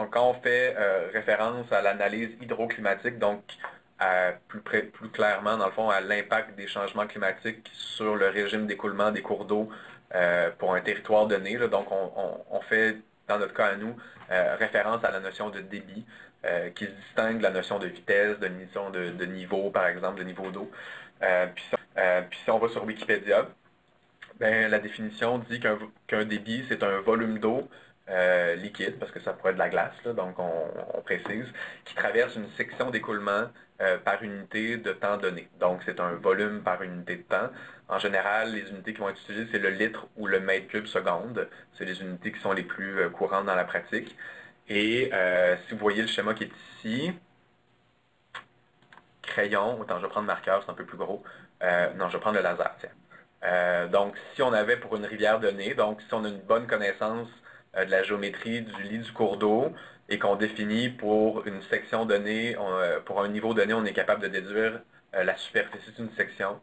Donc, quand on fait référence à l'analyse hydroclimatique, donc plus clairement, dans le fond, à l'impact des changements climatiques sur le régime d'écoulement des cours d'eau pour un territoire donné, là, donc on fait, dans notre cas à nous, référence à la notion de débit, qui se distingue de la notion de vitesse, de notion de niveau, par exemple, de niveau d'eau. Puis si on va sur Wikipédia, ben, la définition dit qu'un débit, c'est un volume d'eau liquide, parce que ça pourrait être de la glace, là, donc on précise, qui traverse une section d'écoulement par unité de temps donné. Donc, c'est un volume par unité de temps. En général, les unités qui vont être utilisées, c'est le litre ou le mètre cube seconde. C'est les unités qui sont les plus courantes dans la pratique. Et si vous voyez le schéma qui est ici, crayon, attends, je vais prendre marqueur, c'est un peu plus gros. Non, je vais prendre le laser, tiens. Donc, si on avait pour une rivière donnée, donc si on a une bonne connaissance de la géométrie du lit du cours d'eau et qu'on définit pour une section donnée, pour un niveau donné, on est capable de déduire la superficie d'une section.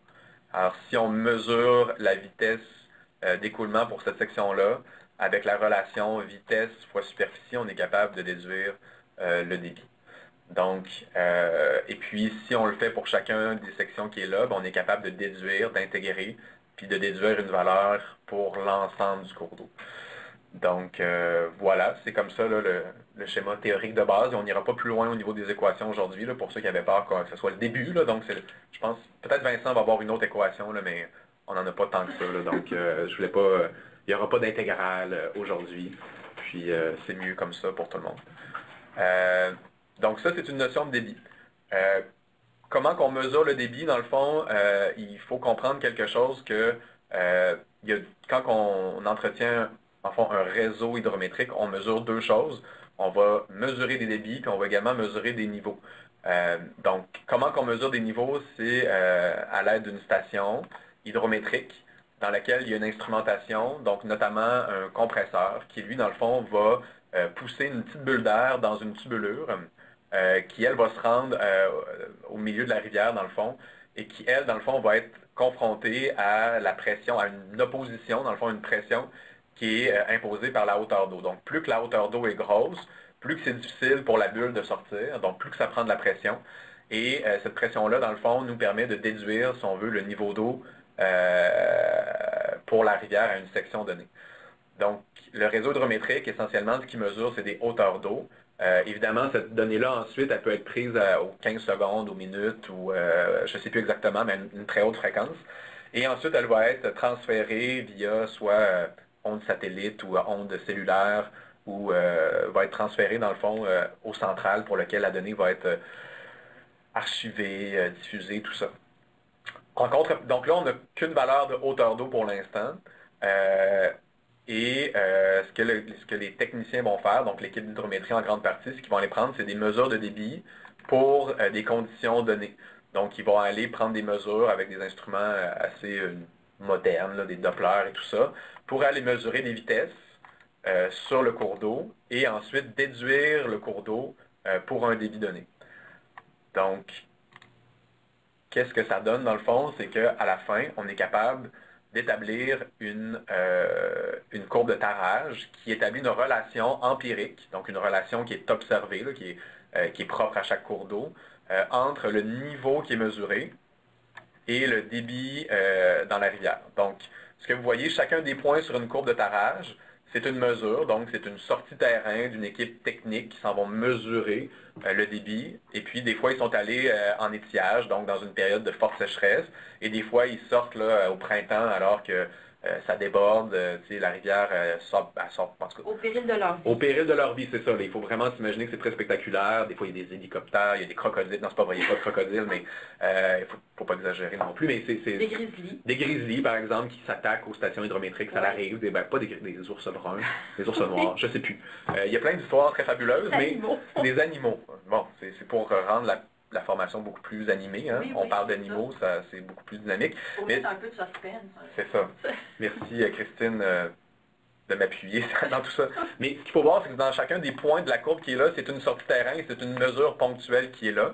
Alors, si on mesure la vitesse d'écoulement pour cette section-là, avec la relation vitesse fois superficie, on est capable de déduire le débit. Donc, et puis, si on le fait pour chacun des sections qui est là, ben, on est capable de déduire, d'intégrer, puis de déduire une valeur pour l'ensemble du cours d'eau. Donc, voilà, c'est comme ça là, le schéma théorique de base. Et on n'ira pas plus loin au niveau des équations aujourd'hui, pour ceux qui avaient peur que ce soit le début. Là, donc, je pense, peut-être Vincent va avoir une autre équation, là, mais on n'en a pas tant que ça. Là, donc, je voulais pas, il n'y aura pas d'intégrale aujourd'hui. Puis, c'est mieux comme ça pour tout le monde. Donc, ça, c'est une notion de débit. Comment qu'on mesure le débit, dans le fond, il faut comprendre quelque chose que quand on entretient en fond, un réseau hydrométrique, on mesure deux choses. On va mesurer des débits, puis on va également mesurer des niveaux. Donc, comment qu'on mesure des niveaux? C'est à l'aide d'une station hydrométrique dans laquelle il y a une instrumentation, donc notamment un compresseur, qui lui, dans le fond, va pousser une petite bulle d'air dans une tubulure, qui, elle, va se rendre au milieu de la rivière, dans le fond, et qui, elle, dans le fond, va être confrontée à la pression, à une opposition, dans le fond, une pression qui est imposée par la hauteur d'eau. Donc, plus que la hauteur d'eau est grosse, plus que c'est difficile pour la bulle de sortir, donc plus que ça prend de la pression. Et cette pression-là, dans le fond, nous permet de déduire, si on veut, le niveau d'eau pour la rivière à une section donnée. Donc, le réseau hydrométrique, essentiellement, ce qu'il mesure, c'est des hauteurs d'eau. Évidemment, cette donnée-là, ensuite, elle peut être prise aux 15 secondes, aux minutes, ou je ne sais plus exactement, mais une très haute fréquence. Et ensuite, elle va être transférée via soit ondes satellites ou ondes cellulaires, ou va être transférée, dans le fond, au central pour lequel la donnée va être archivée, diffusée, tout ça. Donc là, on n'a qu'une valeur de hauteur d'eau pour l'instant. Ce que les techniciens vont faire, donc l'équipe d'hydrométrie en grande partie, ce qu'ils vont aller prendre, c'est des mesures de débit pour des conditions données. Donc, ils vont aller prendre des mesures avec des instruments assez modernes, là, des Doppler et tout ça, pour aller mesurer des vitesses sur le cours d'eau et ensuite déduire le cours d'eau pour un débit donné. Donc, qu'est-ce que ça donne dans le fond? C'est qu'à la fin, on est capable d'établir une courbe de tarage qui établit une relation empirique, donc une relation qui est observée, là, qui est propre à chaque cours d'eau, entre le niveau qui est mesuré et le débit dans la rivière. Donc, ce que vous voyez, chacun des points sur une courbe de tarage, c'est une mesure, donc c'est une sortie terrain d'une équipe technique qui s'en vont mesurer le débit. Et puis, des fois, ils sont allés en étiage, donc dans une période de forte sécheresse. Et des fois, ils sortent là, au printemps alors que ça déborde, la rivière sort, en tout cas, au péril de leur vie. Au péril de leur vie, c'est ça. Là, il faut vraiment s'imaginer que c'est très spectaculaire. Des fois, il y a des hélicoptères, il y a des crocodiles. Non, c'est pas vrai, il n'y a pas de crocodiles, mais il faut pas exagérer non plus. Mais c'est des grizzlies. Des grizzlies, par exemple, qui s'attaquent aux stations hydrométriques. Ça arrive. Pas des ours bruns, des ours noirs, je sais plus. Il y a plein d'histoires très fabuleuses, mais c'est des animaux. Bon, c'est pour rendre la formation beaucoup plus animée. Hein? On parle d'animaux, c'est beaucoup plus dynamique. Faut mettre un peu de suspense. C'est ça. Merci, Christine, de m'appuyer dans tout ça. Mais ce qu'il faut voir, c'est que dans chacun des points de la courbe qui est là, c'est une sortie terrain, c'est une mesure ponctuelle qui est là.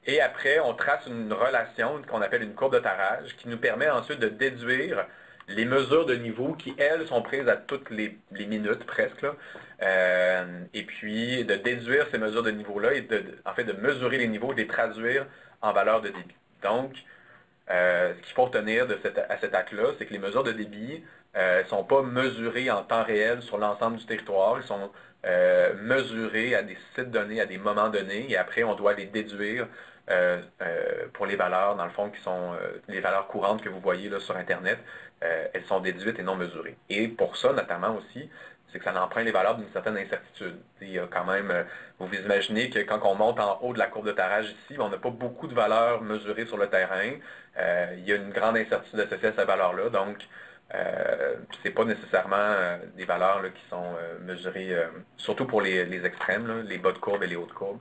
Et après, on trace une relation qu'on appelle une courbe de tarage qui nous permet ensuite de déduire les mesures de niveau qui, elles, sont prises à toutes les minutes presque, là. Et puis de déduire ces mesures de niveau-là et en fait de mesurer les niveaux et de les traduire en valeur de débit. Donc, ce qu'il faut retenir à cet acte-là, c'est que les mesures de débit ne sont pas mesurées en temps réel sur l'ensemble du territoire. Ils sont mesurés à des sites donnés, à des moments donnés, et après, on doit les déduire pour les valeurs, dans le fond, qui sont les valeurs courantes que vous voyez là, sur Internet. Elles sont déduites et non mesurées. Et pour ça, notamment aussi, c'est que ça emprunte les valeurs d'une certaine incertitude. Il y a quand même, vous vous imaginez que quand on monte en haut de la courbe de tarage ici, on n'a pas beaucoup de valeurs mesurées sur le terrain. Il y a une grande incertitude associée à ces valeurs-là, donc c'est pas nécessairement des valeurs là, qui sont mesurées, surtout pour les extrêmes, là, les bas de courbe et les hauts de courbe.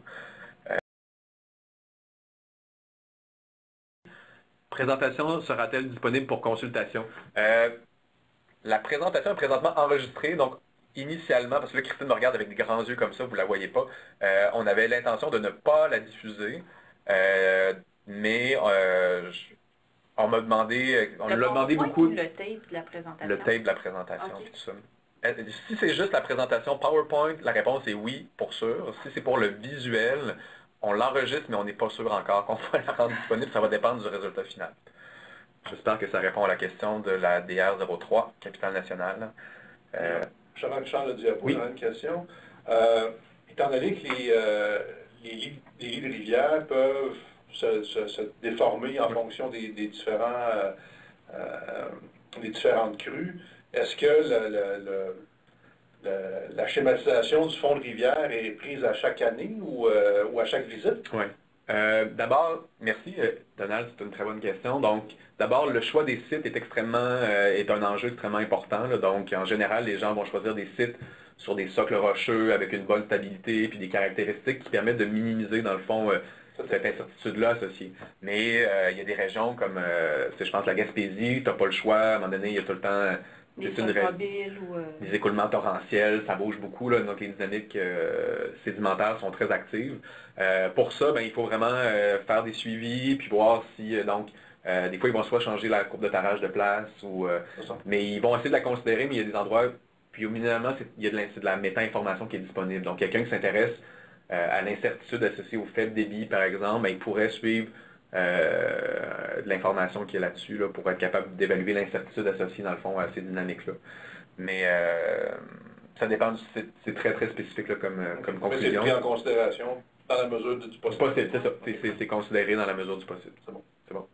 Présentation sera-t-elle disponible pour consultation? La présentation est présentement enregistrée, donc initialement, parce que là, Christine me regarde avec des grands yeux comme ça, vous ne la voyez pas, on avait l'intention de ne pas la diffuser, mais on m'a demandé, on l'a demandé beaucoup. Le tape de la présentation. Le tape de la présentation, Okay. tout ça. Si c'est juste la présentation PowerPoint, la réponse est oui, pour sûr. Si c'est pour le visuel, on l'enregistre, mais on n'est pas sûr encore qu'on va la rendre disponible. Ça va dépendre du résultat final. J'espère que ça répond à la question de la DR03, Capitale Nationale. Avant que je change de diapo, Oui. une question. Étant donné que les lits de rivière peuvent se déformer en fonction des différentes crues, est-ce que la schématisation du fond de rivière est prise à chaque année ou à chaque visite? Oui. D'abord, merci Donald, c'est une très bonne question. Donc, d'abord, le choix des sites est un enjeu extrêmement important. Là. Donc, en général, les gens vont choisir des sites sur des socles rocheux avec une bonne stabilité puis des caractéristiques qui permettent de minimiser, dans le fond, cette incertitude-là associée. Mais il y a des régions comme, je pense, la Gaspésie, tu n'as pas le choix. À un moment donné, il y a tout le temps des écoulements torrentiels, ça bouge beaucoup, là, donc les dynamiques sédimentaires sont très actives. Pour ça, ben, il faut vraiment faire des suivis, puis voir si, des fois, ils vont soit changer la courbe de tarage de place, mais ils vont essayer de la considérer, mais il y a des endroits, puis au minimum, il y a de la méta-information qui est disponible. Donc, quelqu'un qui s'intéresse à l'incertitude associée au faible débit, par exemple, ben, il pourrait suivre de l'information qui est là-dessus là, pour être capable d'évaluer l'incertitude associée dans le fond à ces dynamiques-là. Mais ça dépend, c'est très très spécifique là, comme conclusion. C'est pris en considération dans la mesure du possible. C'est ça, c'est considéré dans la mesure du possible. C'est bon. C'est bon.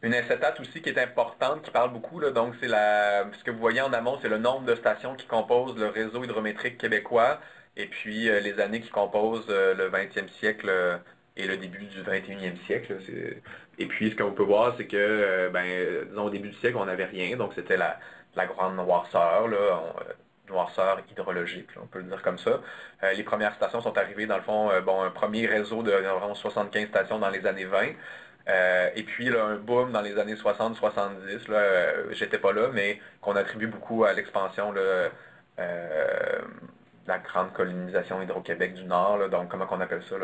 Une acetate aussi qui est importante, qui parle beaucoup, là, donc c'est ce que vous voyez en amont, c'est le nombre de stations qui composent le réseau hydrométrique québécois. Et puis les années qui composent le 20e siècle et le début du 21e siècle. Et puis ce qu'on peut voir, c'est que disons, au début du siècle, on n'avait rien, donc c'était la grande noirceur, noirceur hydrologique, là, on peut le dire comme ça. Les premières stations sont arrivées, dans le fond, un premier réseau d'environ 75 stations dans les années 20. Et puis là, un boom dans les années 60-70, j'étais pas là, mais qu'on attribue beaucoup à l'expansion la grande colonisation Hydro-Québec du Nord, là, donc comment on appelle ça,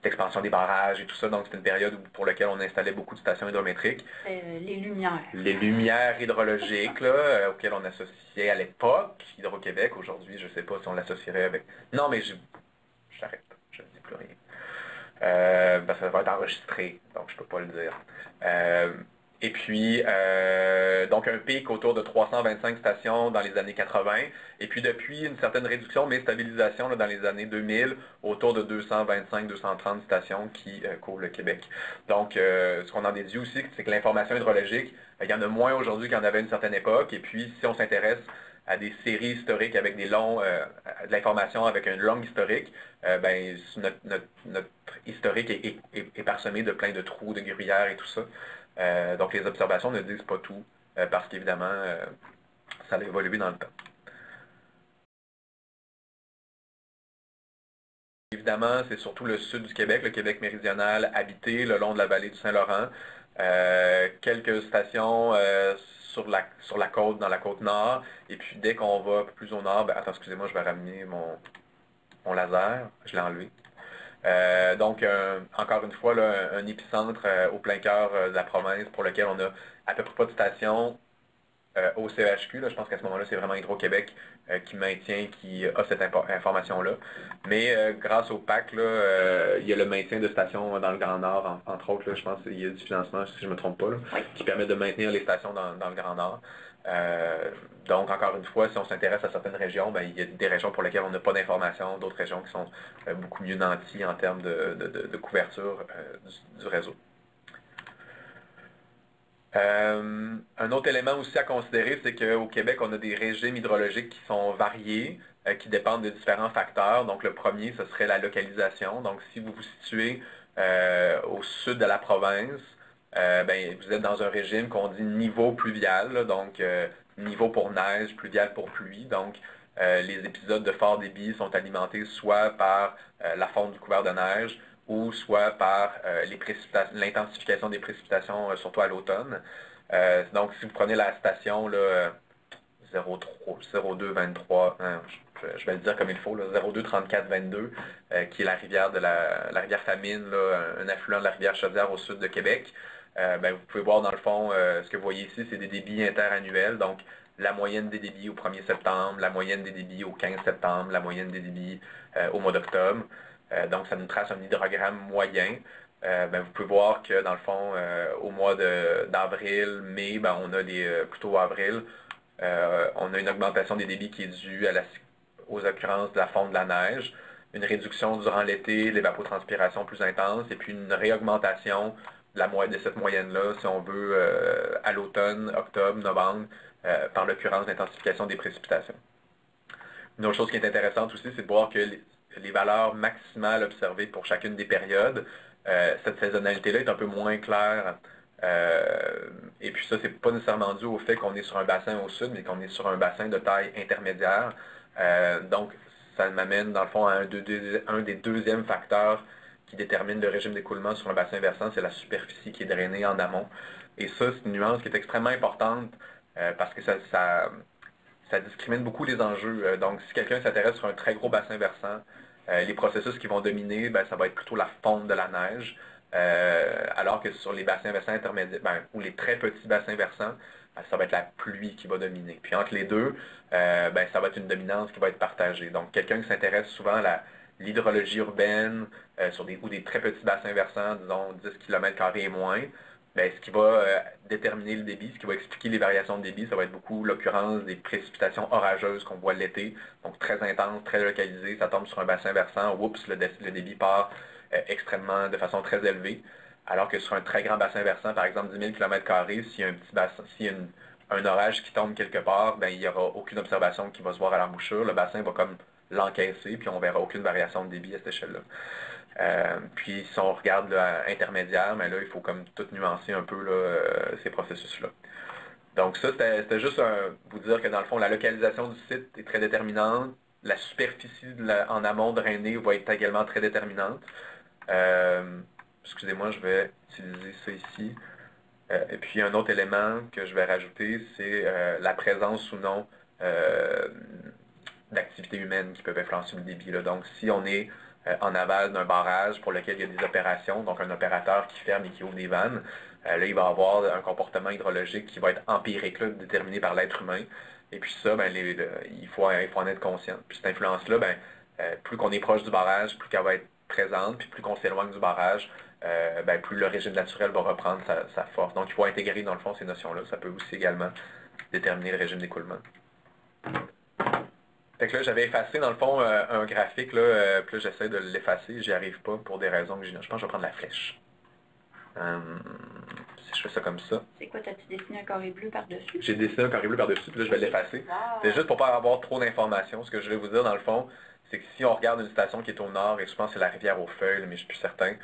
l'expansion des barrages et tout ça, donc c'est une période pour laquelle on installait beaucoup de stations hydrométriques. Les lumières. Les lumières hydrologiques, là, auxquelles on associait à l'époque Hydro-Québec, aujourd'hui, je ne sais pas si on l'associerait avec... Non, mais j'arrête, je ne dis plus rien. Ça va être enregistré, donc je ne peux pas le dire. Et puis, donc un pic autour de 325 stations dans les années 80, et puis depuis une certaine réduction, mais stabilisation là, dans les années 2000, autour de 225-230 stations qui couvrent le Québec. Donc, ce qu'on en déduit aussi, c'est que l'information hydrologique, il y en a moins aujourd'hui qu'il y en avait à une certaine époque, et puis si on s'intéresse à des séries historiques avec de l'information avec une longue historique, notre historique est parsemé de plein de trous, de gruyères et tout ça. Donc les observations ne disent pas tout, parce qu'évidemment, ça a évolué dans le temps. Évidemment, c'est surtout le sud du Québec, le Québec méridional, habité le long de la vallée du Saint-Laurent. Quelques stations sur la côte, dans la côte nord. Et puis dès qu'on va plus au nord, attends, excusez-moi, je vais ramener mon laser. Je l'ai enlevé. Donc, encore une fois, là, un épicentre au plein cœur de la province pour lequel on a à peu près pas de station au CHQ. Là, je pense qu'à ce moment-là, c'est vraiment Hydro-Québec qui maintient, qui a cette information-là. Mais grâce au PAC, là, il y a le maintien de stations dans le Grand Nord, entre autres. Là, je pense qu'il y a du financement, si je ne me trompe pas, là, qui permet de maintenir les stations dans le Grand Nord. Donc, encore une fois, si on s'intéresse à certaines régions, ben, il y a des régions pour lesquelles on n'a pas d'informations, d'autres régions qui sont beaucoup mieux nanties en termes de couverture du réseau. Un autre élément aussi à considérer, c'est qu'au Québec, on a des régimes hydrologiques qui sont variés, qui dépendent de différents facteurs. Donc, le premier, ce serait la localisation. Donc, si vous vous situez au sud de la province, ben, vous êtes dans un régime qu'on dit niveau pluvial, là, donc niveau pour neige, pluvial pour pluie. Donc, les épisodes de fort débit sont alimentés soit par la fonte du couvert de neige ou soit par l'intensification des précipitations, surtout à l'automne. Donc, si vous prenez la station là, 0223, je vais le dire comme il faut, 023422, qui est la rivière la rivière Famine, là, un affluent de la rivière Chaudière au sud de Québec. Ben, vous pouvez voir dans le fond, ce que vous voyez ici, c'est des débits interannuels. Donc, la moyenne des débits au 1er septembre, la moyenne des débits au 15 septembre, la moyenne des débits au mois d'octobre. Donc, ça nous trace un hydrogramme moyen. Ben, vous pouvez voir que, dans le fond, au mois d'avril, mai, ben, on a plutôt avril, on a une augmentation des débits qui est due aux occurrences de la fonte de la neige, une réduction durant l'été, l'évapotranspiration plus intense, et puis une réaugmentation de cette moyenne-là, si on veut, à l'automne, octobre, novembre, par l'occurrence d'intensification des précipitations. Une autre chose qui est intéressante aussi, c'est de voir que les valeurs maximales observées pour chacune des périodes, cette saisonnalité-là est un peu moins claire. Et puis ça, c'est pas nécessairement dû au fait qu'on est sur un bassin au sud, mais qu'on est sur un bassin de taille intermédiaire. Donc, ça m'amène, dans le fond, à un des deuxièmes facteurs qui détermine le régime d'écoulement sur un bassin versant, c'est la superficie qui est drainée en amont. Et ça, c'est une nuance qui est extrêmement importante parce que ça discrimine beaucoup les enjeux. Donc, si quelqu'un s'intéresse sur un très gros bassin versant, les processus qui vont dominer, ben, ça va être plutôt la fonte de la neige, alors que sur les bassins versants intermédiaires, ou les très petits bassins versants, ben, ça va être la pluie qui va dominer. Puis entre les deux, ben, ça va être une dominance qui va être partagée. Donc, quelqu'un qui s'intéresse souvent à l'hydrologie urbaine ou des très petits bassins versants, disons 10 km² et moins, bien, ce qui va déterminer le débit, ce qui va expliquer les variations de débit, ça va être beaucoup l'occurrence des précipitations orageuses qu'on voit l'été, donc très intenses, très localisées, ça tombe sur un bassin versant, oups, le débit part de façon très élevée, alors que sur un très grand bassin versant, par exemple 10 000 km², s'il y a un petit bassin, s'il y a un orage qui tombe quelque part, bien, il n'y aura aucune observation qui va se voir à l'embouchure, le bassin va comme l'encaisser, puis on ne verra aucune variation de débit à cette échelle-là. Puis si on regarde là, intermédiaire, mais là, il faut comme tout nuancer un peu là, ces processus-là. Donc ça, c'était juste vous dire que dans le fond, la localisation du site est très déterminante. La superficie en amont drainée va être également très déterminante. Excusez-moi, je vais utiliser ça ici. Et puis un autre élément que je vais rajouter, c'est la présence ou non d'activités humaines qui peuvent influencer le débit. Là. Donc si on est en aval d'un barrage pour lequel il y a des opérations, donc un opérateur qui ferme et qui ouvre des vannes, là, il va avoir un comportement hydrologique qui va être empirique, là, déterminé par l'être humain. Et puis ça, ben, il faut en être conscient. Puis cette influence-là, ben, plus qu'on est proche du barrage, plus qu'elle va être présente, puis plus qu'on s'éloigne du barrage, ben, plus le régime naturel va reprendre sa force. Donc il faut intégrer, dans le fond, ces notions-là. Ça peut aussi également déterminer le régime d'écoulement. Fait que là, j'avais effacé, dans le fond, un graphique, là, puis là, j'essaie de l'effacer, j'y arrive pas pour des raisons que j'ignore. Je pense que je vais prendre la flèche. Si je fais ça comme ça. C'est quoi, t'as-tu dessiné un carré bleu par-dessus? J'ai dessiné un carré bleu par-dessus, puis là, je vais l'effacer. Wow. C'est juste pour pas avoir trop d'informations. Ce que je vais vous dire, dans le fond, c'est que si on regarde une station qui est au nord, et je pense que c'est la rivière aux Feuilles, mais je suis plus certain,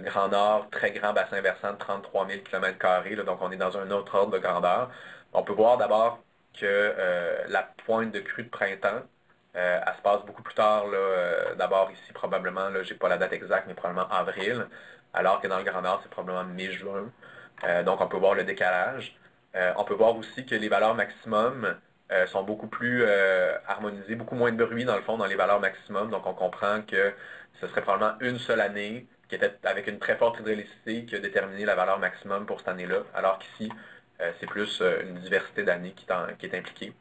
Grand Nord, très grand bassin versant de 33 000 km², là, donc on est dans un autre ordre de grandeur. On peut voir d'abord que la pointe de crue de printemps, elle se passe beaucoup plus tard, d'abord ici probablement, j'ai pas la date exacte, mais probablement avril, alors que dans le Grand Nord, c'est probablement mai-juin. Donc on peut voir le décalage. On peut voir aussi que les valeurs maximum sont beaucoup plus harmonisés, beaucoup moins de bruit dans le fond dans les valeurs maximum. Donc on comprend que ce serait probablement une seule année qui était avec une très forte hydroélectricité qui a déterminé la valeur maximum pour cette année-là, alors qu'ici, c'est plus une diversité d'années qui est impliquée.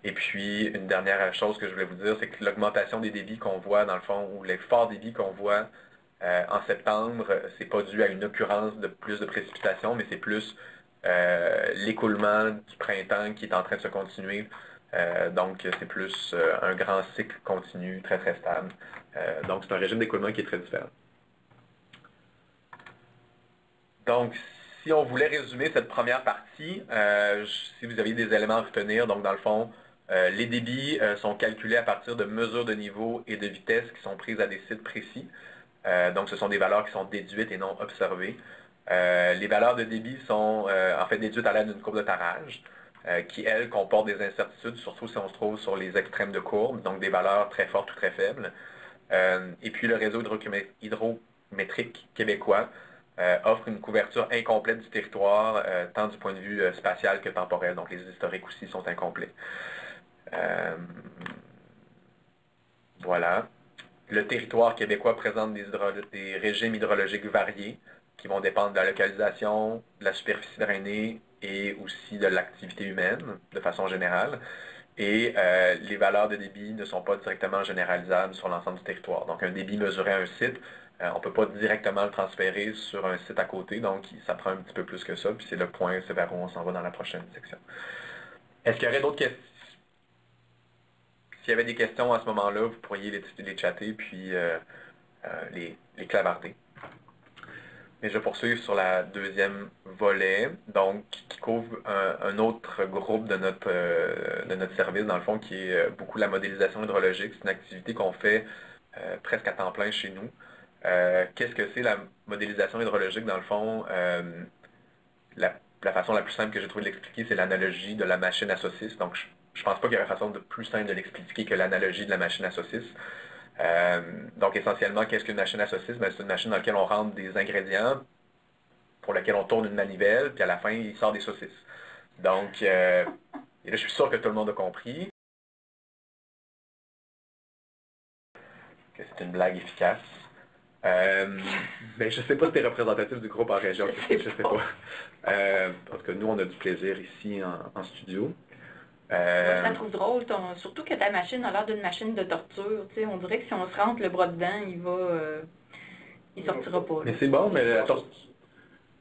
Et puis, une dernière chose que je voulais vous dire, c'est que l'augmentation des débits qu'on voit, dans le fond, ou les forts débits qu'on voit en septembre, c'est pas dû à une occurrence de plus de précipitations, mais c'est plus l'écoulement du printemps qui est en train de se continuer. Donc, c'est plus un grand cycle continu, très très stable. Donc, c'est un régime d'écoulement qui est très différent. Donc, si on voulait résumer cette première partie, si vous aviez des éléments à retenir, donc dans le fond, les débits sont calculés à partir de mesures de niveau et de vitesse qui sont prises à des sites précis. Donc, ce sont des valeurs qui sont déduites et non observées. Les valeurs de débit sont en fait déduites à l'aide d'une courbe de tarage, qui, elle, comporte des incertitudes, surtout si on se trouve sur les extrêmes de courbe, donc des valeurs très fortes ou très faibles. Et puis, le réseau hydrométrique québécois offre une couverture incomplète du territoire, tant du point de vue spatial que temporel. Donc, les historiques aussi sont incomplets. Voilà. Le territoire québécois présente des régimes hydrologiques variés qui vont dépendre de la localisation, de la superficie drainée et aussi de l'activité humaine, de façon générale. Et les valeurs de débit ne sont pas directement généralisables sur l'ensemble du territoire. Donc, un débit mesuré à un site, on ne peut pas directement le transférer sur un site à côté, donc ça prend un petit peu plus que ça, puis c'est le point, c'est vers où on s'en va dans la prochaine section. Est-ce qu'il y aurait d'autres questions? S'il y avait des questions à ce moment-là, vous pourriez les chatter, puis les clavarder. Mais je vais poursuivre sur la deuxième volet, donc qui couvre un autre groupe de notre service, dans le fond, qui est beaucoup la modélisation hydrologique. C'est une activité qu'on fait presque à temps plein chez nous. Qu'est-ce que c'est la modélisation hydrologique? Dans le fond, la façon la plus simple que j'ai trouvé de l'expliquer, c'est l'analogie de la machine à saucisse. Donc, je pense pas qu'il y aurait façon de plus simple de l'expliquer que l'analogie de la machine à saucisse. Donc, essentiellement, qu'est-ce qu'une machine à saucisse? C'est une machine dans laquelle on rentre des ingrédients, pour laquelle on tourne une manivelle, puis à la fin, il sort des saucisses. Donc, et là, je suis sûr que tout le monde a compris que c'est une blague efficace. Mais je ne sais pas si tu es représentatif du groupe en région, je ne sais pas. Parce que nous, on a du plaisir ici en studio. Je la trouve drôle, surtout que ta machine a l'air d'une machine de torture. On dirait que si on se rentre le bras dedans, il sortira pas. Mais c'est bon, mais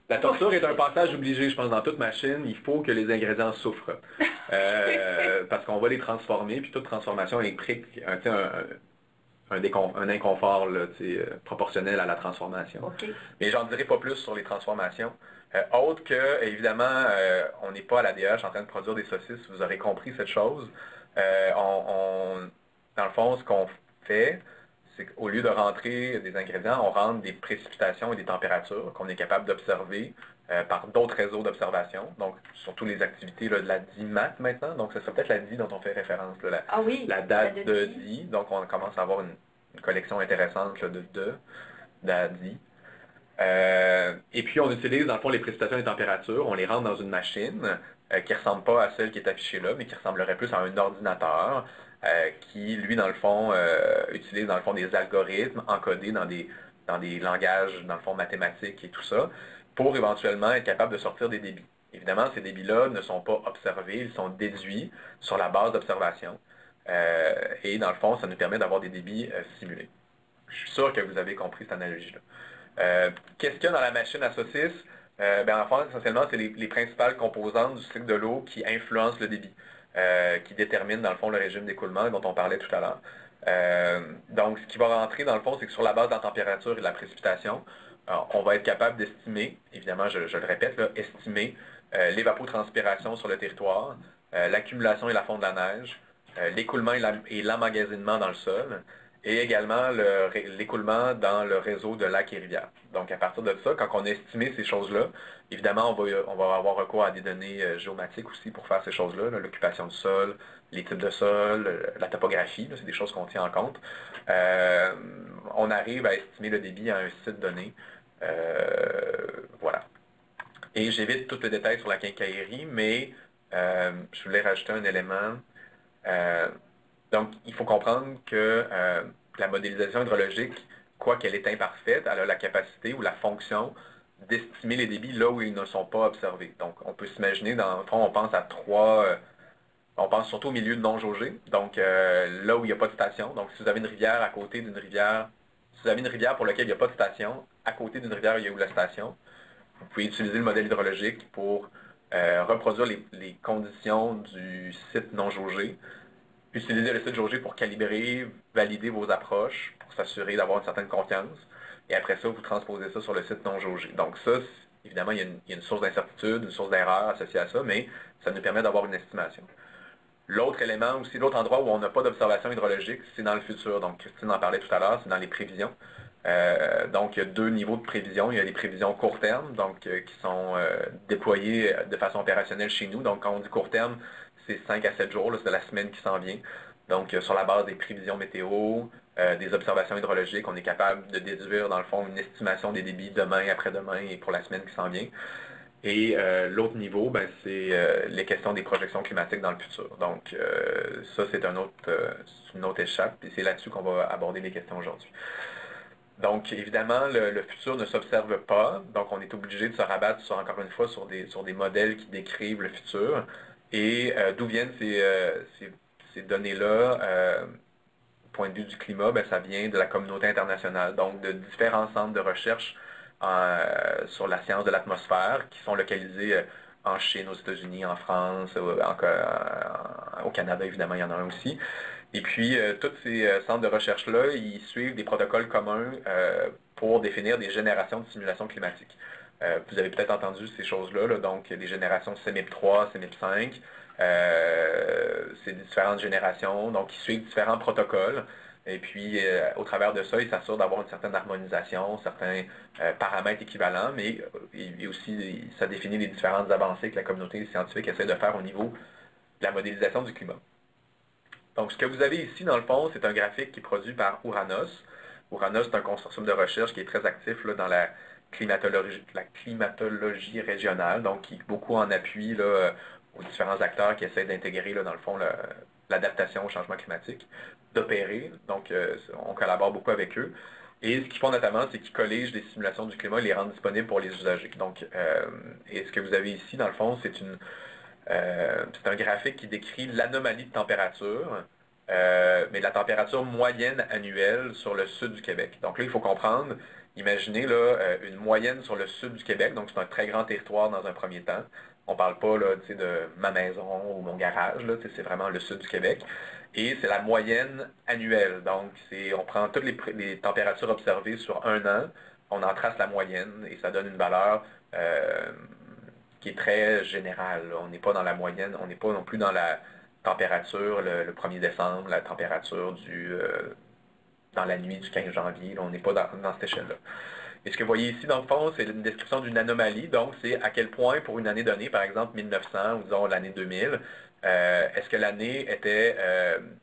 la torture est un passage obligé, je pense, dans toute machine. Il faut que les ingrédients souffrent. Parce qu'on va les transformer, puis toute transformation implique un inconfort là, proportionnel à la transformation. Okay. Mais j'en dirai pas plus sur les transformations. Autre que, évidemment, on n'est pas à l'ADH en train de produire des saucisses, vous aurez compris cette chose. Dans le fond, ce qu'on fait, c'est qu'au lieu de rentrer des ingrédients, on rentre des précipitations et des températures qu'on est capable d'observer par d'autres réseaux d'observation, donc surtout les activités là, de la DIMAT maintenant, donc ce serait peut-être la DI dont on fait référence, là, la date de DI, donc on commence à avoir une collection intéressante là, de la DI. Et puis on utilise dans le fond les précipitations et les températures, on les rentre dans une machine qui ne ressemble pas à celle qui est affichée là, mais qui ressemblerait plus à un ordinateur qui, lui, dans le fond, utilise dans le fond des algorithmes encodés dans des langages, dans le fond, mathématiques et tout ça, pour éventuellement être capable de sortir des débits. Évidemment, ces débits-là ne sont pas observés, ils sont déduits sur la base d'observation. Et dans le fond, ça nous permet d'avoir des débits simulés. Je suis sûr que vous avez compris cette analogie-là. Qu'est-ce qu'il y a dans la machine à saucisse? En fait, essentiellement, c'est les principales composantes du cycle de l'eau qui influencent le débit, qui déterminent, dans le fond, le régime d'écoulement dont on parlait tout à l'heure. Donc, ce qui va rentrer, dans le fond, c'est que sur la base de la température et de la précipitation, on va être capable d'estimer, évidemment, je le répète, là, estimer l'évapotranspiration sur le territoire, l'accumulation et la fonte de la neige, l'écoulement et l'emmagasinement dans le sol, et également l'écoulement dans le réseau de lacs et rivières. Donc, à partir de ça, quand on a estimé ces choses-là, évidemment, on va avoir recours à des données géomatiques aussi pour faire ces choses-là, l'occupation du sol, les types de sol, la topographie, c'est des choses qu'on tient en compte. On arrive à estimer le débit à un site donné. Voilà. Et j'évite tout le détail sur la quincaillerie, mais Je voulais rajouter un élément. Donc, il faut comprendre que la modélisation hydrologique, quoi qu'elle est imparfaite, elle a la capacité ou la fonction d'estimer les débits là où ils ne sont pas observés. Donc, on peut s'imaginer, dans le fond, on pense à on pense surtout au milieu non jaugé, donc là où il n'y a pas de station. Donc, si vous avez une rivière à côté d'une rivière, si vous avez une rivière pour laquelle il n'y a pas de station, à côté d'une rivière où il y a eu la station, vous pouvez utiliser le modèle hydrologique pour reproduire les conditions du site non jaugé, utiliser le site jaugé pour calibrer, valider vos approches, pour s'assurer d'avoir une certaine confiance, et après ça, vous transposez ça sur le site non jaugé. Donc ça, évidemment, il y a une source d'incertitude, une source d'erreur associée à ça, mais ça nous permet d'avoir une estimation. L'autre élément aussi, l'autre endroit où on n'a pas d'observation hydrologique, c'est dans le futur. Donc, Christine en parlait tout à l'heure, c'est dans les prévisions. Donc, il y a deux niveaux de prévision. Il y a les prévisions court terme, donc qui sont déployées de façon opérationnelle chez nous. Donc, quand on dit court terme, c'est 5 à 7 jours, c'est la semaine qui s'en vient. Donc, sur la base des prévisions météo, des observations hydrologiques, on est capable de déduire, dans le fond, une estimation des débits demain, après-demain et pour la semaine qui s'en vient. Et l'autre niveau, c'est les questions des projections climatiques dans le futur. Donc, ça, c'est une autre échappe, et c'est là-dessus qu'on va aborder les questions aujourd'hui. Donc, évidemment, le futur ne s'observe pas, donc on est obligé de se rabattre, encore une fois, sur des modèles qui décrivent le futur. Et d'où viennent ces données-là, du point de vue du climat, ça vient de la communauté internationale, donc de différents centres de recherche sur la science de l'atmosphère qui sont localisés en Chine, aux États-Unis, en France, au Canada, évidemment, il y en a un aussi. Et puis, tous ces centres de recherche-là, ils suivent des protocoles communs pour définir des générations de simulations climatiques. Vous avez peut-être entendu ces choses-là, donc des générations CMIP 3, CMIP 5, c'est différentes générations, donc ils suivent différents protocoles. Et puis, au travers de ça, ils s'assurent d'avoir une certaine harmonisation, certains paramètres équivalents, mais aussi, ça définit les différentes avancées que la communauté scientifique essaie de faire au niveau de la modélisation du climat. Donc, ce que vous avez ici, dans le fond, c'est un graphique qui est produit par Ouranos. Ouranos, c'est un consortium de recherche qui est très actif là, dans la climatologie régionale, donc qui est beaucoup en appui là, aux différents acteurs qui essaient d'intégrer, dans le fond, l'adaptation au changement climatique, d'opérer. Donc, on collabore beaucoup avec eux. Et ce qu'ils font notamment, c'est qu'ils colligent des simulations du climat et les rendent disponibles pour les usagers. Donc, et ce que vous avez ici, dans le fond, c'est un graphique qui décrit l'anomalie de température, mais la température moyenne annuelle sur le sud du Québec. Donc là, il faut comprendre, imaginez là, une moyenne sur le sud du Québec, donc c'est un très grand territoire dans un premier temps. On ne parle pas là, de ma maison ou mon garage, c'est vraiment le sud du Québec. Et c'est la moyenne annuelle. Donc, on prend toutes les températures observées sur un an, on en trace la moyenne et ça donne une valeur qui est très générale. On n'est pas dans la moyenne, on n'est pas non plus dans la température le 1er décembre, la température dans la nuit du 15 janvier. Là, on n'est pas dans cette échelle-là. Et ce que vous voyez ici, dans le fond, c'est une description d'une anomalie. Donc, c'est à quel point, pour une année donnée, par exemple 1900 ou disons l'année 2000, est-ce que l'année était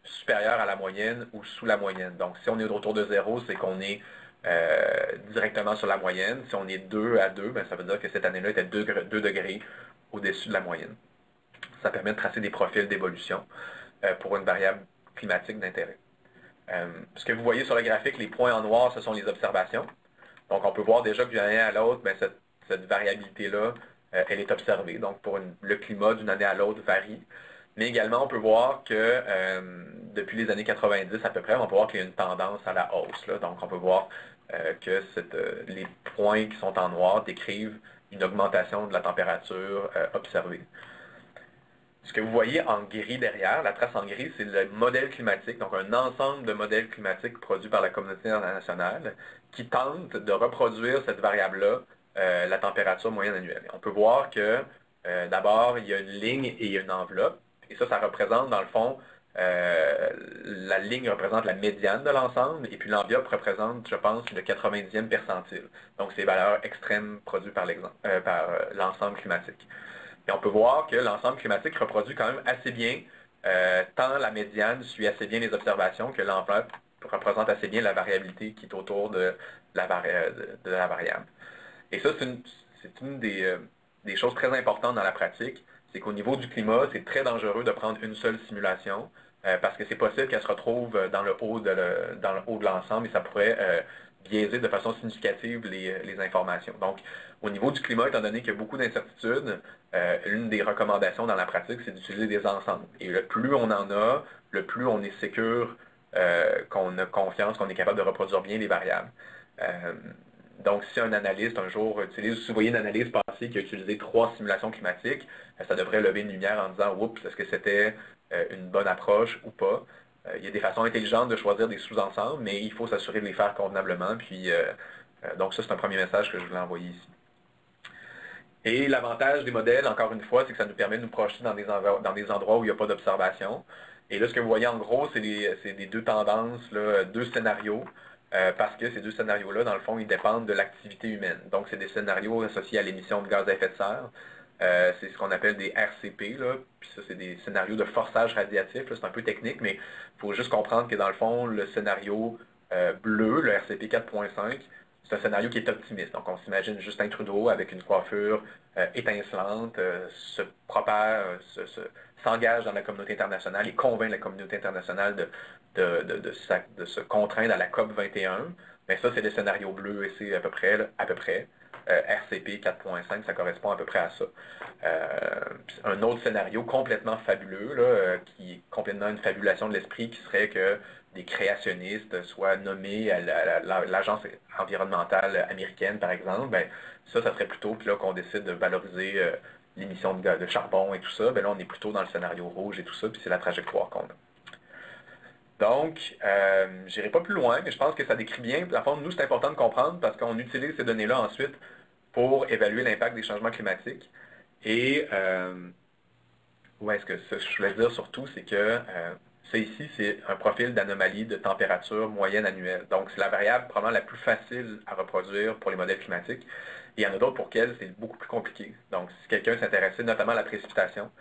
supérieure à la moyenne ou sous la moyenne. Donc, si on est autour de 0, c'est qu'on est directement sur la moyenne. Si on est 2 à 2, ça veut dire que cette année-là était 2 degrés au-dessus de la moyenne. Ça permet de tracer des profils d'évolution pour une variable climatique d'intérêt. Ce que vous voyez sur le graphique, les points en noir, ce sont les observations. Donc, on peut voir déjà que d'une année à l'autre, cette variabilité-là, elle est observée. Donc, le climat d'une année à l'autre varie. Mais également, on peut voir que depuis les années 90 à peu près, on peut voir qu'il y a une tendance à la hausse. Là. Donc, on peut voir que les points qui sont en noir décrivent une augmentation de la température observée. Ce que vous voyez en gris derrière, la trace en gris, c'est le modèle climatique, donc un ensemble de modèles climatiques produits par la communauté internationale qui tente de reproduire cette variable-là, la température moyenne annuelle. On peut voir que d'abord, il y a une ligne et il y a une enveloppe, et ça représente dans le fond, la ligne représente la médiane de l'ensemble, et puis l'enveloppe représente, je pense, le 90e percentile. Donc, c'est les valeurs extrêmes produites par l'ensemble climatique. Et on peut voir que l'ensemble climatique reproduit quand même assez bien, tant la médiane suit assez bien les observations que l'enveloppe représente assez bien la variabilité qui est autour de la variable. Et ça, c'est une des choses très importantes dans la pratique, c'est qu'au niveau du climat, c'est très dangereux de prendre une seule simulation, parce que c'est possible qu'elle se retrouve dans le haut de l'ensemble et ça pourrait biaiser de façon significative les informations. Donc, au niveau du climat, étant donné qu'il y a beaucoup d'incertitudes, une des recommandations dans la pratique, c'est d'utiliser des ensembles. Et le plus on en a, le plus on est sûr qu'on a confiance, qu'on est capable de reproduire bien les variables. Donc, si un analyste, un jour, utilise, si vous voyez une analyse passée qui a utilisé 3 simulations climatiques, ça devrait lever une lumière en disant « Oups, est-ce que c'était une bonne approche ou pas? » Il y a des façons intelligentes de choisir des sous-ensembles, mais il faut s'assurer de les faire convenablement. Puis, donc ça, c'est un premier message que je voulais envoyer ici. Et l'avantage des modèles, encore une fois, c'est que ça nous permet de nous projeter dans des endroits où il n'y a pas d'observation. Et là, ce que vous voyez en gros, c'est des 2 tendances, là, 2 scénarios, parce que ces 2 scénarios-là, dans le fond, ils dépendent de l'activité humaine. Donc, c'est des scénarios associés à l'émission de gaz à effet de serre. C'est ce qu'on appelle des RCP, là. Puis ça, c'est des scénarios de forçage radiatif. C'est un peu technique, mais il faut juste comprendre que dans le fond, le scénario bleu, le RCP 4.5, c'est un scénario qui est optimiste. Donc, on s'imagine Justin Trudeau avec une coiffure étincelante, s'engage dans la communauté internationale et convainc la communauté internationale de se contraindre à la COP 21. Mais ça, c'est le scénario bleu et c'est à peu près. RCP 4.5, ça correspond à peu près à ça. Un autre scénario complètement fabuleux, là, qui est complètement une fabulation de l'esprit, qui serait que des créationnistes soient nommés à l'Agence environnementale américaine, par exemple, ben, ça serait plutôt, puis là qu'on décide de valoriser l'émission de charbon et tout ça, ben là on est plutôt dans le scénario rouge et tout ça, puis c'est la trajectoire qu'on a. Donc, je n'irai pas plus loin, mais je pense que ça décrit bien. À fond, nous, c'est important de comprendre parce qu'on utilise ces données-là ensuite pour évaluer l'impact des changements climatiques. Et ce que je voulais dire surtout, c'est que ça ici, c'est un profil d'anomalie de température moyenne annuelle. Donc, c'est la variable probablement la plus facile à reproduire pour les modèles climatiques. Et il y en a d'autres pour lesquels c'est beaucoup plus compliqué. Donc, si quelqu'un s'intéressait notamment à la précipitation,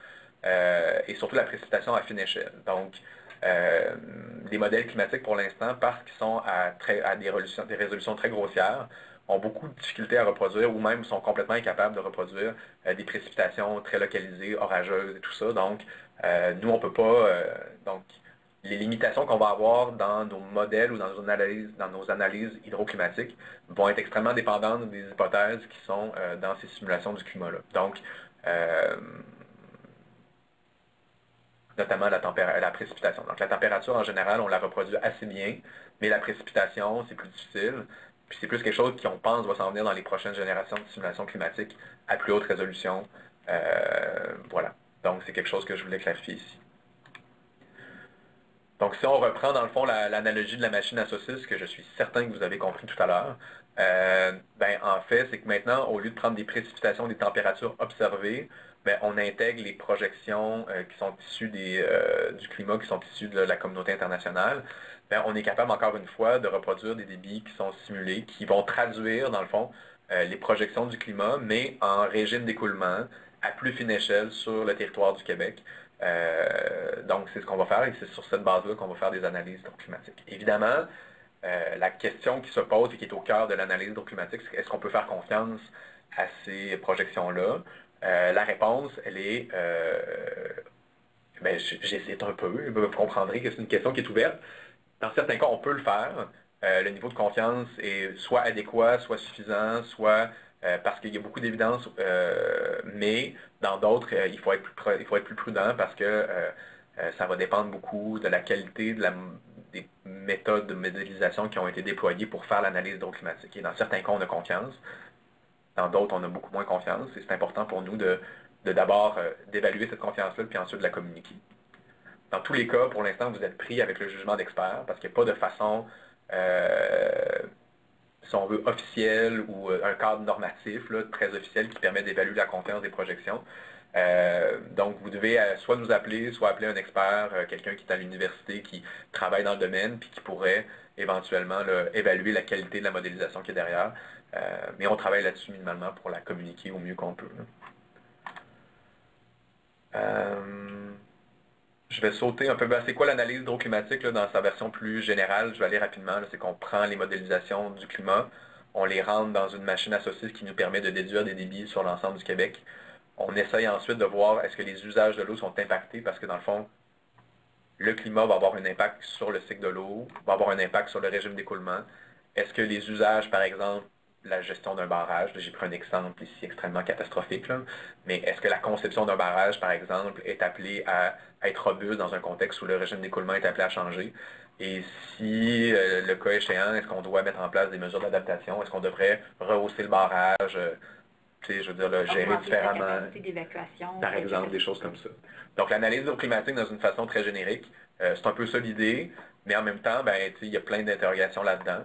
et surtout la précipitation à fine échelle. Donc, les modèles climatiques, pour l'instant, parce qu'ils sont à des résolutions très grossières, ont beaucoup de difficultés à reproduire ou même sont complètement incapables de reproduire des précipitations très localisées, orageuses et tout ça. Donc, nous, on ne peut pas... donc, les limitations qu'on va avoir dans nos modèles ou dans nos analyses hydroclimatiques vont être extrêmement dépendantes des hypothèses qui sont dans ces simulations du climat-là. Donc, notamment la précipitation. Donc la température, en général, on la reproduit assez bien, mais la précipitation, c'est plus difficile. Puis c'est plus quelque chose qu'on pense va s'en venir dans les prochaines générations de simulations climatiques à plus haute résolution. Voilà. Donc c'est quelque chose que je voulais clarifier ici. Donc si on reprend dans le fond l'analogie de la machine à saucisses, que je suis certain que vous avez compris tout à l'heure, en fait, c'est que maintenant, au lieu de prendre des précipitations, des températures observées, ben, on intègre les projections qui sont issues du climat, qui sont issues de la communauté internationale. Ben, on est capable, encore une fois, de reproduire des débits qui sont simulés, qui vont traduire, dans le fond, les projections du climat, mais en régime d'écoulement, à plus fine échelle sur le territoire du Québec. Donc, c'est ce qu'on va faire, et c'est sur cette base-là qu'on va faire des analyses hydroclimatiques. Évidemment, la question qui se pose et qui est au cœur de l'analyse hydroclimatique, c'est est-ce qu'on peut faire confiance à ces projections-là? La réponse, elle est, j'hésite un peu, vous comprendrez que c'est une question qui est ouverte. Dans certains cas, on peut le faire. Le niveau de confiance est soit adéquat, soit suffisant, soit parce qu'il y a beaucoup d'évidence, mais dans d'autres, il faut être plus prudent parce que ça va dépendre beaucoup de la qualité des méthodes de modélisation qui ont été déployées pour faire l'analyse hydroclimatique. Et dans certains cas, on a confiance. Dans d'autres, on a beaucoup moins confiance. Et c'est important pour nous d'abord d'évaluer cette confiance-là, puis ensuite de la communiquer. Dans tous les cas, pour l'instant, vous êtes pris avec le jugement d'expert, parce qu'il n'y a pas de façon, si on veut, officielle ou un cadre normatif, là, très officiel, qui permet d'évaluer la confiance des projections. Donc, vous devez soit nous appeler, soit appeler un expert, quelqu'un qui est à l'université, qui travaille dans le domaine, puis qui pourrait éventuellement évaluer la qualité de la modélisation qui est derrière. Mais on travaille là-dessus minimalement pour la communiquer au mieux qu'on peut. Je vais sauter un peu. C'est quoi l'analyse hydroclimatique dans sa version plus générale? Je vais aller rapidement. C'est qu'on prend les modélisations du climat, on les rentre dans une machine à saucisses qui nous permet de déduire des débits sur l'ensemble du Québec. On essaye ensuite de voir est-ce que les usages de l'eau sont impactés parce que dans le fond, le climat va avoir un impact sur le cycle de l'eau, va avoir un impact sur le régime d'écoulement. Est-ce que les usages, par exemple, la gestion d'un barrage, j'ai pris un exemple ici extrêmement catastrophique, là, mais est-ce que la conception d'un barrage, par exemple, est appelée à être robuste dans un contexte où le régime d'écoulement est appelé à changer? Et si le cas échéant, est-ce qu'on doit mettre en place des mesures d'adaptation? Est-ce qu'on devrait rehausser le barrage? Je veux dire, le gérer différemment, par exemple, des choses comme ça. Donc, l'analyse hydroclimatique, dans une façon très générique, c'est un peu ça l'idée, mais en même temps, il y a plein d'interrogations là-dedans.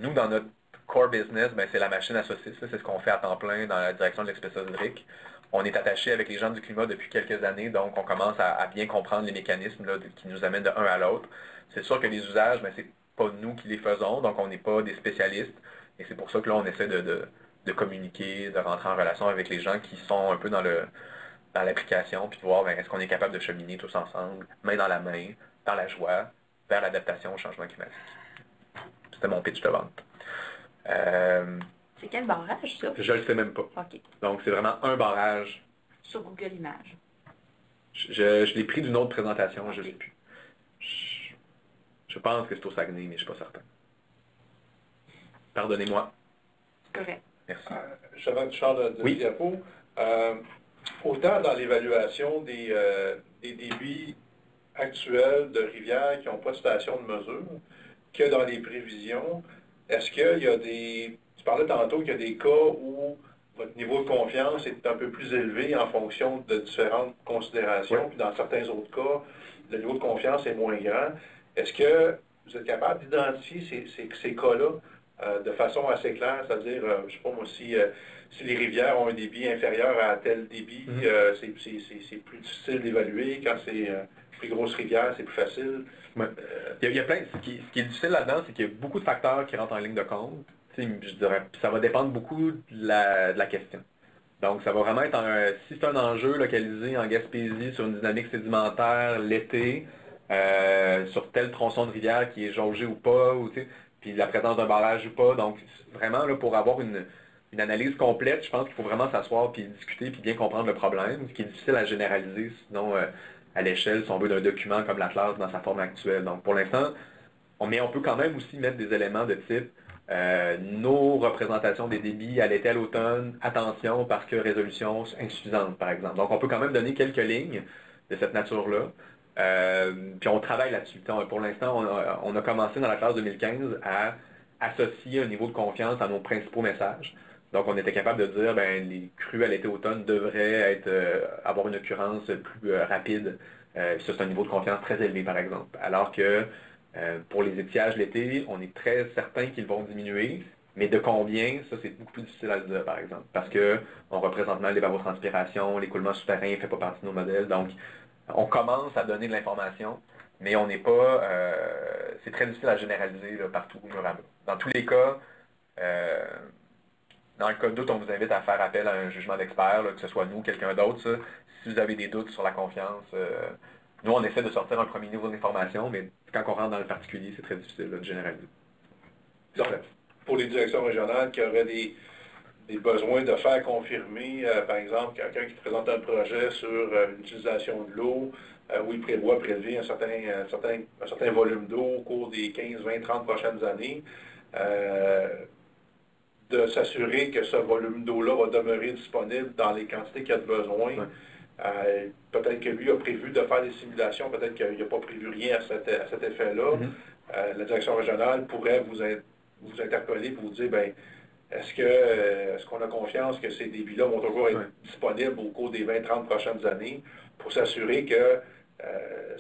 Nous, dans notre core business, c'est la machine à saucisses, c'est ce qu'on fait à temps plein dans la direction de l'expression hydrique. On est attaché avec les gens du climat depuis quelques années, donc on commence à bien comprendre les mécanismes là, qui nous amènent de un à l'autre. C'est sûr que les usages, c'est pas nous qui les faisons, donc on n'est pas des spécialistes, et c'est pour ça que là, on essaie de communiquer, de rentrer en relation avec les gens qui sont un peu dans l'application, puis de voir est-ce qu'on est capable de cheminer tous ensemble, main dans la main, dans la joie, vers l'adaptation au changement climatique. C'était mon pitch de vente. C'est quel barrage, ça? Je ne le sais même pas. OK. Donc, c'est vraiment un barrage. Sur Google Images. Je l'ai pris d'une autre présentation, je ne sais plus. Je pense que c'est au Saguenay, mais je ne suis pas certain. Pardonnez-moi. C'est correct. Merci. J'avais une chance de diapo. Autant dans l'évaluation des débits actuels de rivières qui n'ont pas de station de mesure que dans les prévisions, est-ce qu'il y a des... Tu parlais tantôt qu'il y a des cas où votre niveau de confiance est un peu plus élevé en fonction de différentes considérations, puis dans certains autres cas, le niveau de confiance est moins grand. Est-ce que vous êtes capable d'identifier ces cas-là de façon assez claire, c'est-à-dire, je ne sais pas moi, si les rivières ont un débit inférieur à tel débit, c'est plus difficile d'évaluer. Quand c'est plus grosse rivière, c'est plus facile. Ouais. Il y a plein. Ce qui est difficile là-dedans, c'est qu'il y a beaucoup de facteurs qui rentrent en ligne de compte. Je dirais, ça va dépendre beaucoup de la question. Donc, ça va vraiment être si c'est un enjeu localisé en Gaspésie sur une dynamique sédimentaire l'été, sur tel tronçon de rivière qui est jaugé ou pas, puis la présence d'un barrage ou pas. Donc, vraiment, là, pour avoir une analyse complète, je pense qu'il faut vraiment s'asseoir puis discuter puis bien comprendre le problème, ce qui est difficile à généraliser, sinon à l'échelle, si on veut, d'un document comme l'Atlas dans sa forme actuelle. Donc, pour l'instant, on peut quand même aussi mettre des éléments de type nos représentations des débits à l'été, à l'automne, attention parce que résolution insuffisante, par exemple. Donc, on peut quand même donner quelques lignes de cette nature-là. Puis on travaille là-dessus. Pour l'instant, on a commencé dans la classe 2015 à associer un niveau de confiance à nos principaux messages. Donc, on était capable de dire les crues à l'été-automne devraient avoir une occurrence plus rapide. Ça, c'est un niveau de confiance très élevé, par exemple. Alors que pour les étiages l'été, on est très certain qu'ils vont diminuer, mais de combien, ça, c'est beaucoup plus difficile à le dire, par exemple. Parce qu'on représente mal l'évapotranspiration, l'écoulement souterrain ne fait pas partie de nos modèles. Donc, on commence à donner de l'information, mais on n'est pas... c'est très difficile à généraliser là, partout. Dans tous les cas, dans le cas de doute, on vous invite à faire appel à un jugement d'expert, que ce soit nous ou quelqu'un d'autre. Si vous avez des doutes sur la confiance, nous, on essaie de sortir un premier niveau d'information, mais quand on rentre dans le particulier, c'est très difficile de généraliser. Donc, pour les directions régionales qui auraient des besoins de faire confirmer, par exemple, quelqu'un qui présente un projet sur l'utilisation de l'eau, où il prévoit prélever un certain volume d'eau au cours des 15, 20, 30 prochaines années, de s'assurer que ce volume d'eau-là va demeurer disponible dans les quantités qu'il y a de besoin. Ouais. Peut-être que lui a prévu de faire des simulations, peut-être qu'il n'a pas prévu rien à cet effet-là. La direction régionale pourrait vous interpeller pour vous dire, est-ce qu'on a confiance que ces débits-là vont toujours être disponibles au cours des 20-30 prochaines années pour s'assurer que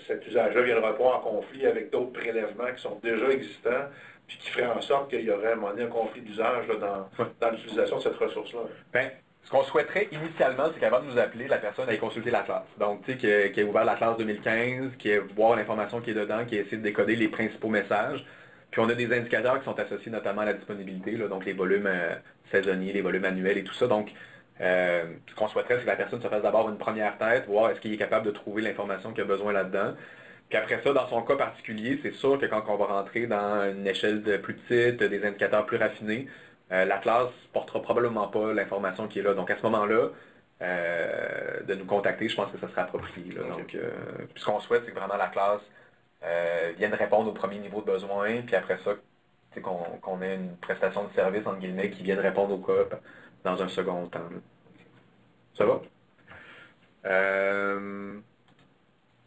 cet usage-là ne viendra pas en conflit avec d'autres prélèvements qui sont déjà existants puis qui feraient en sorte qu'il y aurait à un moment donné un conflit d'usage dans l'utilisation de cette ressource-là? Ce qu'on souhaiterait initialement, c'est qu'avant de nous appeler, la personne aille consulter l'Atlas. Donc, tu sais, qui a ouvert l'Atlas 2015, qui a voir l'information qui est dedans, qui a essayé de décoder les principaux messages. Puis on a des indicateurs qui sont associés notamment à la disponibilité, là, donc les volumes saisonniers, les volumes annuels et tout ça. Donc, ce qu'on souhaiterait, c'est que la personne se fasse d'abord une première tête, voir est-ce qu'il est capable de trouver l'information qu'il a besoin là-dedans. Puis après ça, dans son cas particulier, c'est sûr que quand on va rentrer dans une échelle plus petite, des indicateurs plus raffinés, l'Atlas ne portera probablement pas l'information qui est là. Donc à ce moment-là, de nous contacter, je pense que ça sera approprié. Là. Donc, puis ce qu'on souhaite, c'est que vraiment la classe vienne répondre au premier niveau de besoin, puis après ça, qu'on ait une prestation de service, entre guillemets, qui vienne répondre au cas dans un second temps. Là. Ça va?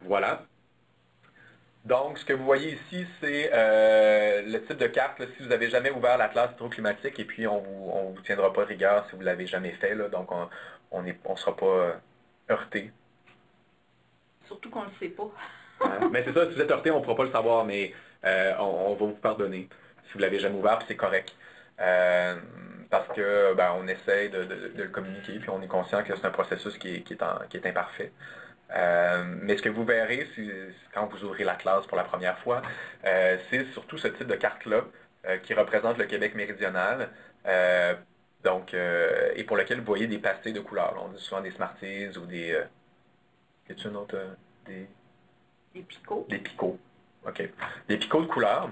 Voilà. Donc, ce que vous voyez ici, c'est le type de carte. Là, si vous n'avez jamais ouvert la classe hydroclimatique, et puis on vous tiendra pas rigueur si vous ne l'avez jamais fait, là, donc on ne sera pas heurté. Surtout qu'on ne le sait pas. Mais c'est ça, si vous êtes heurté, on ne pourra pas le savoir, mais on va vous pardonner si vous ne l'avez jamais ouvert, puis c'est correct. Parce que on essaye de le communiquer, puis on est conscient que c'est un processus qui est imparfait. Mais ce que vous verrez quand vous ouvrez la classe pour la première fois, c'est surtout ce type de carte-là qui représente le Québec méridional, et pour lequel vous voyez des pastilles de couleurs. Là, on dit souvent des Smarties ou des... y a-t-il une autre? Des picots. Des picots, OK. Des picots de couleurs.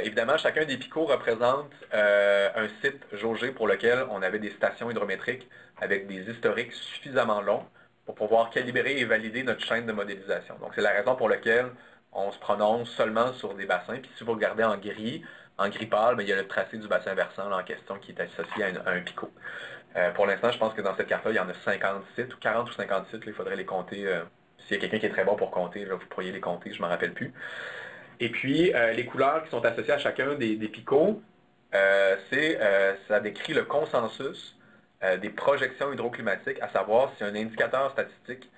Évidemment, chacun des picots représente un site jaugé pour lequel on avait des stations hydrométriques avec des historiques suffisamment longs pour pouvoir calibrer et valider notre chaîne de modélisation. Donc, c'est la raison pour laquelle on se prononce seulement sur des bassins. Puis si vous regardez en gris pâle, il y a le tracé du bassin versant là, en question qui est associé à un picot. Pour l'instant, je pense que dans cette carte-là, il y en a 50 sites, ou 40 ou 50 sites. Là, il faudrait les compter. S'il y a quelqu'un qui est très bon pour compter, là, vous pourriez les compter, je ne m'en rappelle plus. Et puis, les couleurs qui sont associées à chacun des picots, ça décrit le consensus des projections hydroclimatiques, à savoir si un indicateur statistique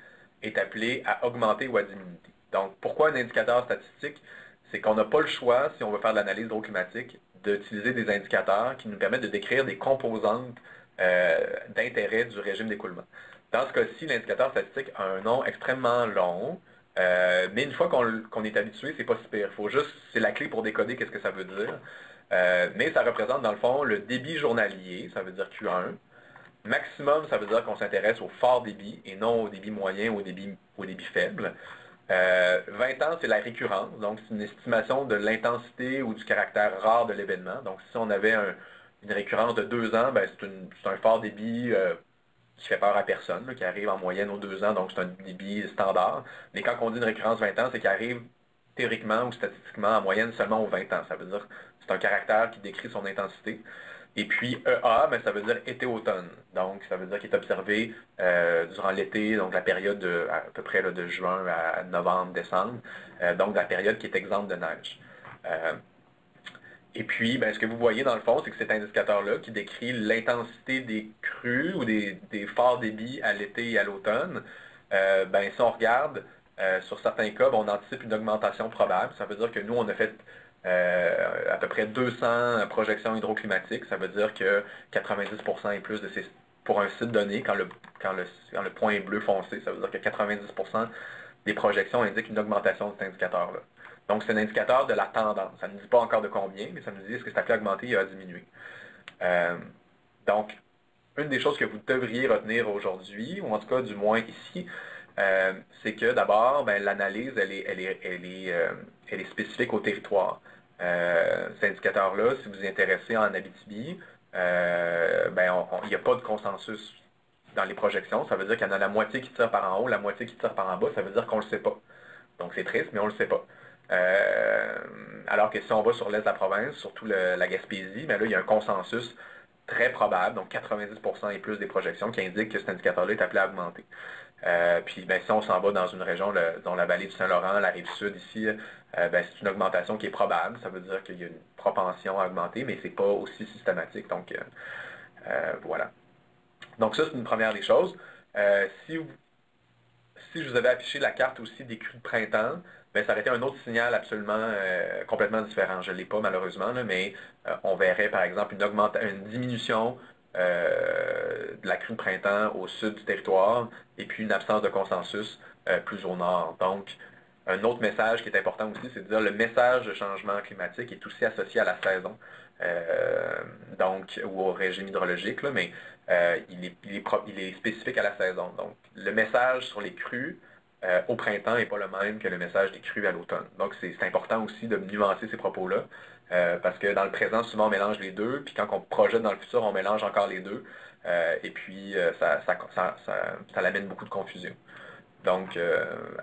est appelé à augmenter ou à diminuer. Donc, pourquoi un indicateur statistique? C'est qu'on n'a pas le choix, si on veut faire de l'analyse hydroclimatique, d'utiliser des indicateurs qui nous permettent de décrire des composantes d'intérêt du régime d'écoulement. Dans ce cas-ci, l'indicateur statistique a un nom extrêmement long, mais une fois qu'on est habitué, c'est pas si pire. C'est la clé pour décoder qu'est-ce que ça veut dire. Mais ça représente dans le fond le débit journalier, ça veut dire Q1. Maximum, ça veut dire qu'on s'intéresse au fort débit et non au débit moyen ou au débit faible. 20 ans, c'est la récurrence, donc c'est une estimation de l'intensité ou du caractère rare de l'événement. Donc si on avait une récurrence de 2 ans, c'est un fort débit qui fait peur à personne, là, qui arrive en moyenne aux 2 ans, donc c'est un débit standard. Mais quand on dit une récurrence 20 ans, c'est qu'il arrive théoriquement ou statistiquement en moyenne seulement aux 20 ans. Ça veut dire que c'est un caractère qui décrit son intensité. Et puis EA, ça veut dire été-automne. Donc ça veut dire qu'il est observé durant l'été, donc la période à peu près là, de juin à novembre, décembre, donc la période qui est exempte de neige. Et puis, ce que vous voyez dans le fond, c'est que cet indicateur-là qui décrit l'intensité des crues ou des forts débits à l'été et à l'automne, si on regarde, sur certains cas, on anticipe une augmentation probable. Ça veut dire que nous, on a fait à peu près 200 projections hydroclimatiques. Ça veut dire que 90% et plus pour un site donné, quand le point est bleu foncé, ça veut dire que 90% des projections indiquent une augmentation de cet indicateur-là. Donc, c'est un indicateur de la tendance. Ça ne nous dit pas encore de combien, mais ça nous dit est-ce que c'est appelé à augmenter ou à diminuer. Donc, une des choses que vous devriez retenir aujourd'hui, ou en tout cas du moins ici, c'est que d'abord, l'analyse, elle est spécifique au territoire. Cet indicateur-là, si vous vous intéressez en Abitibi, il n'y a pas de consensus dans les projections. Ça veut dire qu'il y en a la moitié qui tire par en haut, la moitié qui tire par en bas. Ça veut dire qu'on ne le sait pas. Donc, c'est triste, mais on ne le sait pas. Alors que si on va sur l'est de la province, surtout la Gaspésie, là, il y a un consensus très probable, donc 90% et plus des projections qui indiquent que cet indicateur-là est appelé à augmenter. Puis si on s'en va dans une région, dont la vallée du Saint-Laurent, la rive sud ici, c'est une augmentation qui est probable. Ça veut dire qu'il y a une propension à augmenter, mais c'est pas aussi systématique. Donc voilà. Donc ça, c'est une première des choses. Si je vous avais affiché la carte aussi des crues de printemps, ça aurait été un autre signal absolument complètement différent. Je ne l'ai pas malheureusement, là, mais on verrait par exemple une diminution de la crue de printemps au sud du territoire et puis une absence de consensus plus au nord. Donc, un autre message qui est important aussi, c'est de dire le message de changement climatique est aussi associé à la saison, ou au régime hydrologique, là, mais il est spécifique à la saison. Donc, le message sur les crues au printemps n'est pas le même que le message des crues à l'automne. Donc, c'est important aussi de nuancer ces propos-là, parce que dans le présent, souvent, on mélange les deux, puis quand on projette dans le futur, on mélange encore les deux, et puis ça l'amène beaucoup de confusion. Donc,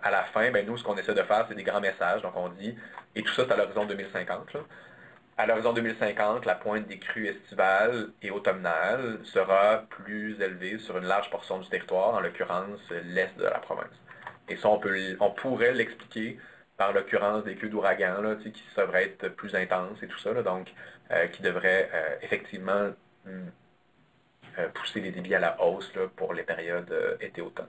à la fin, ben, nous, ce qu'on essaie de faire, c'est des grands messages. Donc, on dit, et tout ça, c'est à l'horizon 2050, là. À l'horizon 2050, la pointe des crues estivales et automnales sera plus élevée sur une large portion du territoire, en l'occurrence l'est de la province. Et ça, on pourrait l'expliquer par l'occurrence des queues d'ouragan, qui devraient être plus intenses et tout ça, là, donc qui devraient effectivement pousser les débits à la hausse là, pour les périodes été-automne.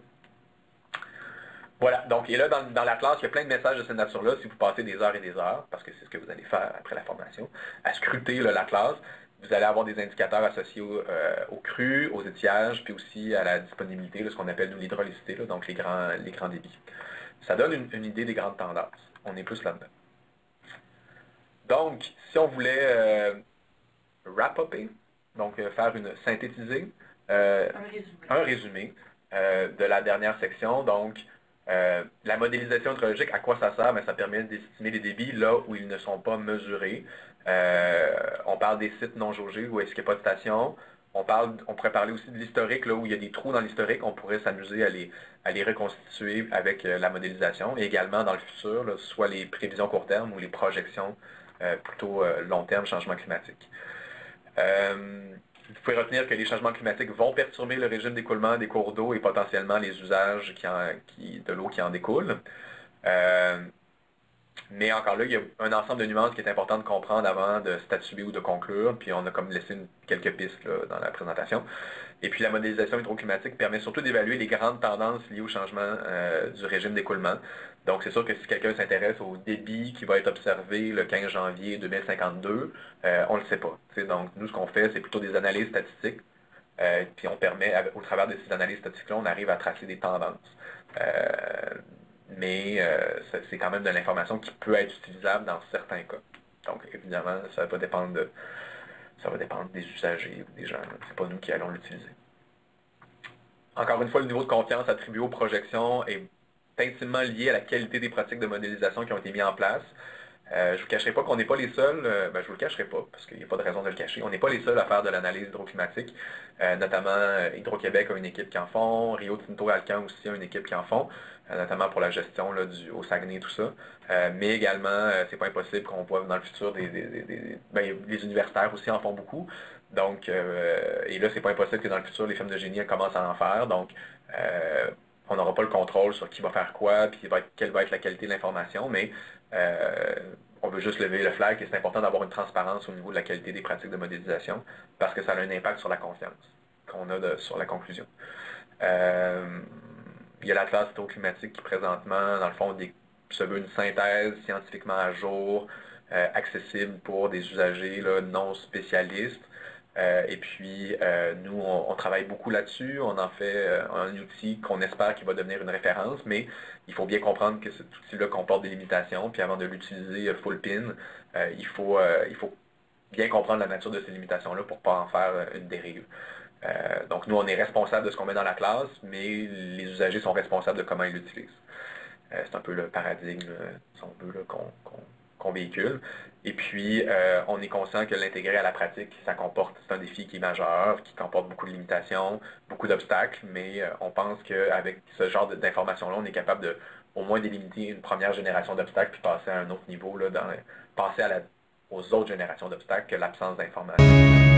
Voilà, donc, et là, dans la classe, il y a plein de messages de cette nature-là, si vous passez des heures et des heures, parce que c'est ce que vous allez faire après la formation, à scruter là, la classe, vous allez avoir des indicateurs associés aux crues, aux étiages, puis aussi à la disponibilité, là, ce qu'on appelle l'hydraulicité, donc les grands débits. Ça donne une idée des grandes tendances. On est plus là-dedans. Donc, si on voulait wrap-upper, donc synthétiser, un résumé de la dernière section, donc, la modélisation hydrologique, à quoi ça sert? Bien, ça permet d'estimer les débits là où ils ne sont pas mesurés. On parle des sites non jaugés où est-ce qu'il n'y a pas de station. On pourrait parler aussi de l'historique, là où il y a des trous dans l'historique. On pourrait s'amuser à les reconstituer avec la modélisation. Et également, dans le futur, là, soit les prévisions court terme ou les projections plutôt long terme, changement climatique. Vous pouvez retenir que les changements climatiques vont perturber le régime d'écoulement des cours d'eau et potentiellement les usages de l'eau qui en découlent. Mais encore là, il y a un ensemble de nuances qui est important de comprendre avant de statuer ou de conclure, puis on a comme laissé quelques pistes là, dans la présentation. Et puis la modélisation hydroclimatique permet surtout d'évaluer les grandes tendances liées au changement du régime d'écoulement. Donc c'est sûr que si quelqu'un s'intéresse au débit qui va être observé le 15 janvier 2052, on ne le sait pas. Donc nous, ce qu'on fait, c'est plutôt des analyses statistiques, puis on permet, au travers de ces analyses statistiques-là, on arrive à tracer des tendances. Mais c'est quand même de l'information qui peut être utilisable dans certains cas. Donc, évidemment, ça va dépendre des usagers ou des gens. C'est pas nous qui allons l'utiliser. Encore une fois, le niveau de confiance attribué aux projections est intimement lié à la qualité des pratiques de modélisation qui ont été mises en place. Je ne vous cacherai pas qu'on n'est pas les seuls, je ne vous le cacherai pas, parce qu'il n'y a pas de raison de le cacher, on n'est pas les seuls à faire de l'analyse hydroclimatique, notamment Hydro-Québec a une équipe qui en font, Rio Tinto Alcan aussi a une équipe qui en font, notamment pour la gestion là, au Saguenay, tout ça. Mais également, c'est pas impossible qu'on voit dans le futur les universitaires aussi en font beaucoup. Donc, et là, c'est pas impossible que dans le futur, les firmes de génie commencent à en faire. Donc, on n'aura pas le contrôle sur qui va faire quoi, puis quelle va être la qualité de l'information, mais on veut juste lever le flag et c'est important d'avoir une transparence au niveau de la qualité des pratiques de modélisation parce que ça a un impact sur la confiance qu'on a sur la conclusion. Il y a l'Atlas hydroclimatique qui présentement, dans le fond, se veut une synthèse scientifiquement à jour, accessible pour des usagers là, non spécialistes. Et puis, nous, on travaille beaucoup là-dessus. On en fait un outil qu'on espère qu'il va devenir une référence, mais il faut bien comprendre que cet outil-là comporte des limitations. Puis avant de l'utiliser full pin, il faut bien comprendre la nature de ces limitations-là pour ne pas en faire une dérive. Donc, nous, on est responsable de ce qu'on met dans la classe, mais les usagers sont responsables de comment ils l'utilisent. C'est un peu le paradigme, si on veut, qu'on véhicule. Et puis, on est conscient que l'intégrer à la pratique, c'est un défi qui est majeur, qui comporte beaucoup de limitations, beaucoup d'obstacles, mais on pense qu'avec ce genre d'informations-là, on est capable au moins d'éliminer une première génération d'obstacles, puis passer à un autre niveau, là, passer aux autres générations d'obstacles que l'absence d'informations.